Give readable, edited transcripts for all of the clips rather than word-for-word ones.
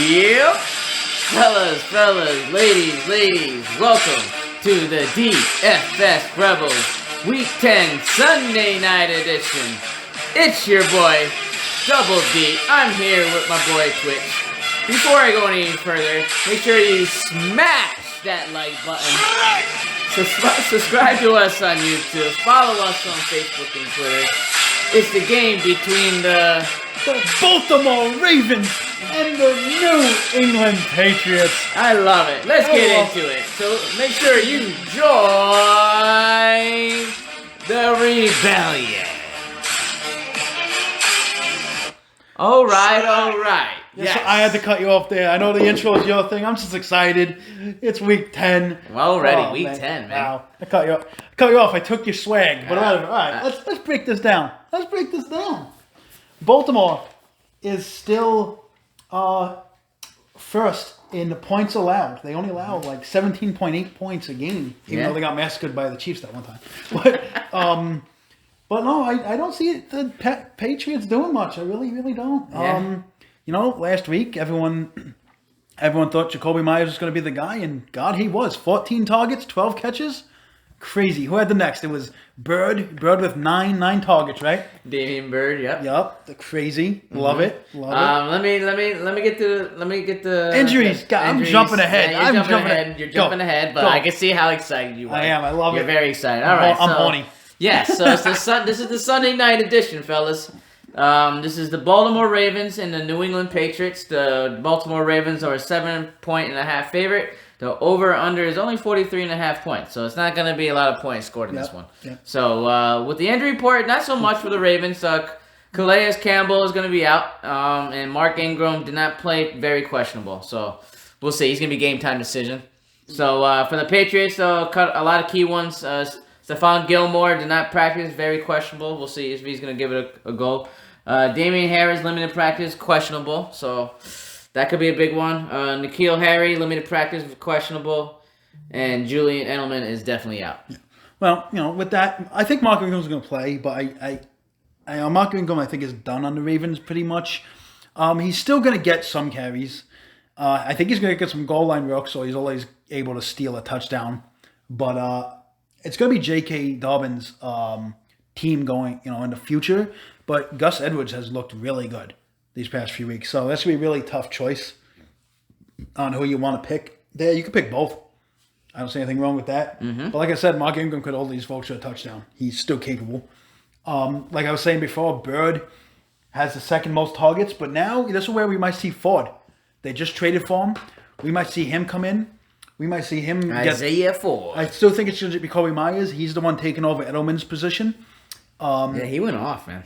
Yep. Fellas, ladies, welcome to the DFS Rebels Week 10 Sunday Night Edition. It's your boy, Double D. I'm here with my boy Twitch. Before I go any further, make sure you smash that like button. Subscribe to us on YouTube. Follow us on Facebook and Twitter. It's the game between the Baltimore Ravens and the New England Patriots. I love it. Let's get into it. So make sure you join the rebellion. All right. Yes. I had to cut you off there. I know the intro is your thing. I'm just excited. It's week 10. Already, week 10, man. Wow. I cut you off. I took your swag. But whatever. All right, let's break this down. Baltimore is still first in the points allowed. They only allow like 17.8 points a game, even though they got massacred by the Chiefs that one time. But no, I don't see the Patriots doing much. I really don't. Yeah. Last week everyone thought Jacoby Myers was going to be the guy, and God, he was. 14 targets, 12 catches. Crazy. Who had the next? It was Bird with nine targets, right? Damian Bird, yep. Yep. Crazy. Love it. Let me get the injuries. God, I'm jumping ahead. Yeah, You're jumping ahead, but I can see how excited you are. I am. I love it. You're very excited. All right, I'm horny. Yeah, so it's this is the Sunday night edition, fellas. This is the Baltimore Ravens and the New England Patriots. The Baltimore Ravens are a 7.5 favorite. The over-under is only 43.5 points, so it's not going to be a lot of points scored in this one. Yep. So with the injury report, not so much for the Ravens. Calais Campbell is going to be out, and Mark Ingram did not play, very questionable. So we'll see. He's going to be game time decision. So for the Patriots, they'll cut a lot of key ones. Stephon Gilmore did not practice, very questionable. We'll see if he's going to give it a go. Damian Harris, limited practice, questionable. So that could be a big one. N'Keal Harry, limited practice, questionable. And Julian Edelman is definitely out. Yeah. Well, with that, I think Mark Ingram's going to play, but Mark Ingram, I think, is done on the Ravens pretty much. He's still going to get some carries. I think he's going to get some goal line work, so he's always able to steal a touchdown. But it's going to be J.K. Dobbins' team going, in the future. But Gus Edwards has looked really good these past few weeks. So that's going to be a really tough choice on who you want to pick. There, you can pick both. I don't see anything wrong with that. Mm-hmm. But like I said, Mark Ingram could hold these folks to a touchdown. He's still capable. Like I was saying before, Bird has the second most targets. But now, this is where we might see Ford. They just traded for him. We might see him come in. We might see him Isaiah Ford. I still think it's going to be Jacoby Myers. He's the one taking over Edelman's position. Yeah, he went off, man.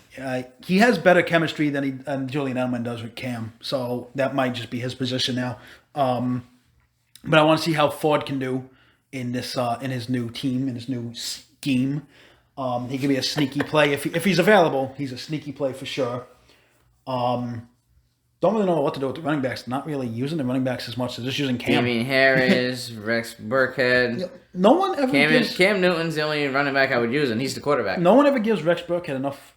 He has better chemistry than Julian Edelman does with Cam, so that might just be his position now. But I want to see how Ford can do in this in his new team, in his new scheme. He can be a sneaky play if he's available. He's a sneaky play for sure. Don't really know what to do with the running backs. Not really using the running backs as much. They're just using Cam. Damian Harris, Rex Burkhead. Yeah, no one ever gives... Cam Newton's the only running back I would use, and he's the quarterback. No one ever gives Rex Burkhead enough...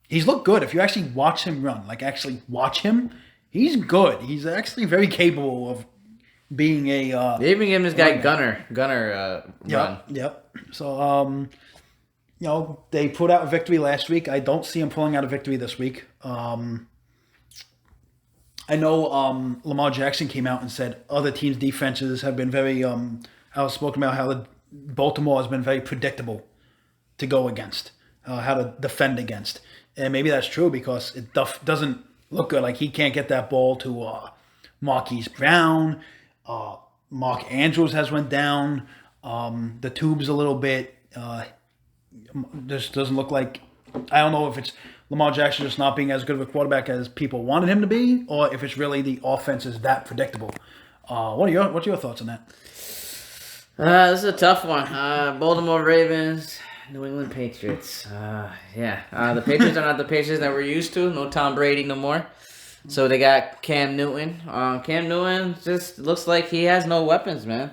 he's looked good. If you actually watch him run, he's good. He's actually very capable of being a... They even gave him this guy Gunner run. Yep. So, they put out a victory last week. I don't see him pulling out a victory this week. I know Lamar Jackson came out and said other teams' defenses have been very outspoken about how Baltimore has been very predictable to go against, how to defend against. And maybe that's true because it doesn't look good. Like he can't get that ball to Marquise Brown. Mark Andrews has went down. The tube's a little bit. This doesn't look like. I don't know if it's Lamar Jackson just not being as good of a quarterback as people wanted him to be, or if it's really the offense is that predictable. What's your thoughts on that? This is a tough one. Baltimore Ravens, New England Patriots. The Patriots are not the Patriots that we're used to. No Tom Brady no more. So they got Cam Newton. Cam Newton just looks like he has no weapons, man.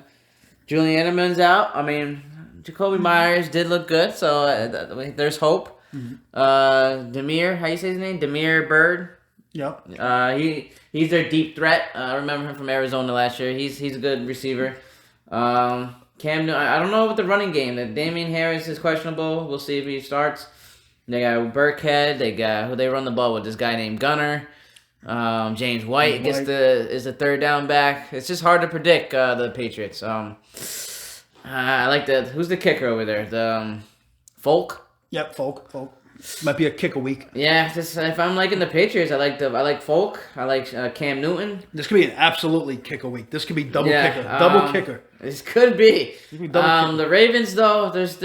Julian Edelman's out. I mean, Jacoby Myers did look good, so there's hope. Mm-hmm. Demir, how you say his name? Demir Bird. Yep. He's their deep threat. I remember him from Arizona last year. He's a good receiver. Cam Newton, I don't know about the running game. That Damian Harris is questionable. We'll see if he starts. They got Burkhead. They got who they run the ball with. This guy named Gunner. James White is the third down back. It's just hard to predict the Patriots. I like who's the kicker over there? The Folk. Yep, Folk. Might be a kick a week. Yeah, if I'm liking the Patriots, I like Folk. I like Cam Newton. This could be an absolutely kick a week. This could be double kicker. This could be. The Ravens though, there's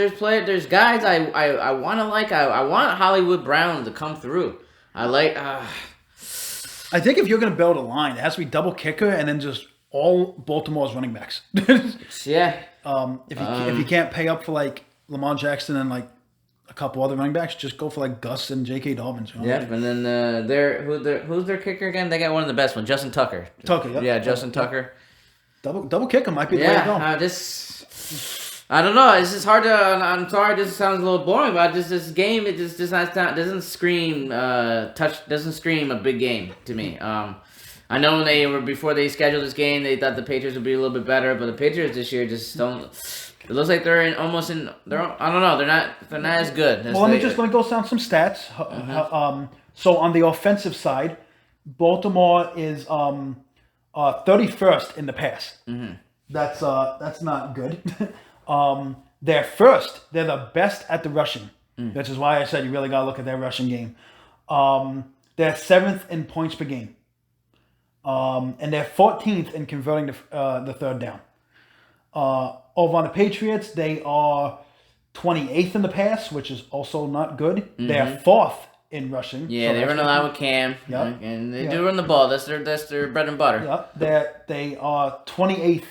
guys I want to like. I want Hollywood Brown to come through. I like. I think if you're going to build a line, it has to be double kicker and then just all Baltimore's running backs. Yeah. If you can't pay up for like Lamar Jackson and like a couple other running backs, just go for like Gus and J.K. Dobbins. You know? Yeah, and then who's their kicker again? They got one of the best ones, Justin Tucker. Yep. Yeah, Justin Tucker. Double kicker might be the way to go. I don't know. It's just hard to. I'm sorry, this sounds a little boring, but this game it just doesn't scream doesn't scream a big game to me. I know when before they scheduled this game, they thought the Patriots would be a little bit better, but the Patriots this year just don't. It looks like they're I don't know. They're not as good. Well, let me go down some stats. So on the offensive side, Baltimore is 31st in the pass. Mm-hmm. That's not good. They're first. They're the best at the rushing, which is why I said you really got to look at their rushing game. They're 7th in points per game. And they're 14th in converting the third down. Over on the Patriots, they are 28th in the pass, which is also not good. Mm-hmm. They're 4th in rushing. Yeah, they run a lot with Cam. Yep. And they do run the ball. That's their bread and butter. Yep. They are 28th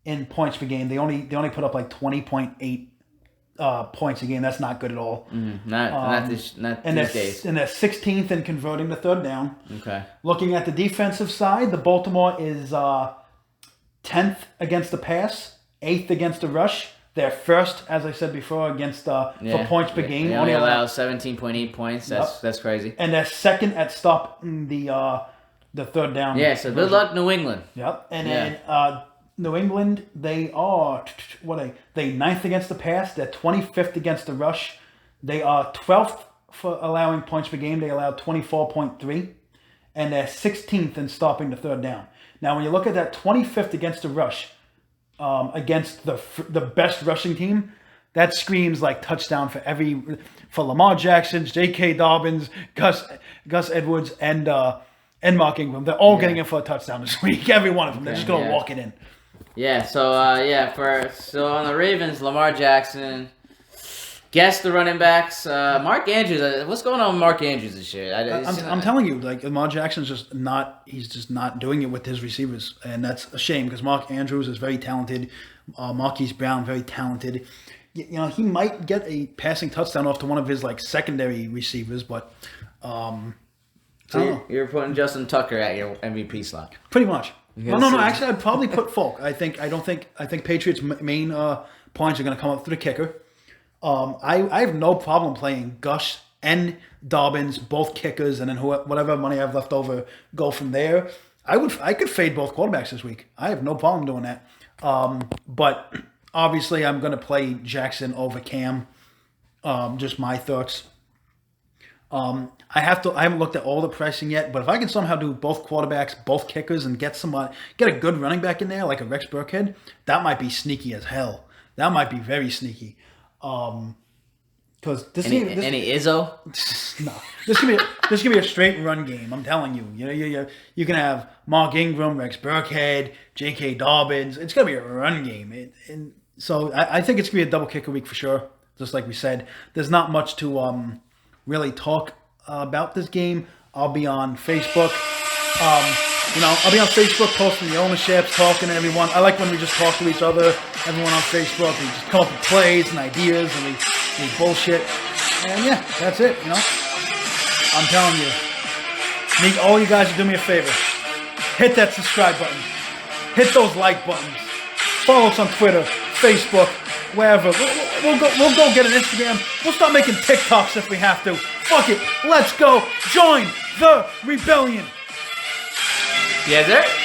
in points per game. They only put up like 20.8 points a game. That's not good at all. Not these days. And they're 16th in converting the third down. Okay. Looking at the defensive side, the Baltimore is 10th against the pass, 8th against the rush. They're first, as I said before, against for points per game. They only allow 17.8 points. That's crazy. And they're second at stopping the third down. Yeah. So good luck, New England. Yep. And then New England, they are they 9th against the pass. They're 25th against the rush. They are 12th for allowing points per game. They allow 24.3, and they're 16th in stopping the third down. Now, when you look at that 25th against the rush, against the best rushing team, that screams like touchdown for Lamar Jackson, J.K. Dobbins, Gus Edwards, and Mark Ingram. They're all getting in for a touchdown this week. Every one of them. They're just going to walk it in. Yeah. So on the Ravens, Lamar Jackson. Guess the running backs. Mark Andrews. What's going on with Mark Andrews this year? I'm telling you, like Lamar Jackson's just not. He's just not doing it with his receivers, and that's a shame because Mark Andrews is very talented. Marquise Brown, very talented. You know, he might get a passing touchdown off to one of his like secondary receivers, but you're putting Justin Tucker at your MVP slot. Pretty much. No. Actually, I'd probably put Folk. I think Patriots' main points are going to come up through the kicker. I have no problem playing Gus and Dobbins, both kickers, and then whatever money I have left over, go from there. I could fade both quarterbacks this week. I have no problem doing that. But obviously, I'm going to play Jackson over Cam. Just my thoughts. I haven't looked at all the pricing yet, but if I can somehow do both quarterbacks, both kickers, and get a good running back in there, like a Rex Burkhead, that might be sneaky as hell. That might be very sneaky. Because any Izzo? No, this could be a straight run game. I'm telling you. You know, you can have Mark Ingram, Rex Burkhead, J.K. Dobbins. It's gonna be a run game, and so I think it's gonna be a double kicker week for sure. Just like we said, there's not much to really talk about this game. I'll be on Facebook. I'll be on Facebook posting the ownerships, talking to everyone. I like when we just talk to each other, everyone on Facebook. We just come up with plays and ideas, and we bullshit. And yeah, that's it, you know. I'm telling you. Need all you guys to do me a favor. Hit that subscribe button. Hit those like buttons. Follow us on Twitter, Facebook, wherever. We'll go get an Instagram. We'll start making TikToks if we have to. Fuck it. Let's go. Join the rebellion. Yes, sir.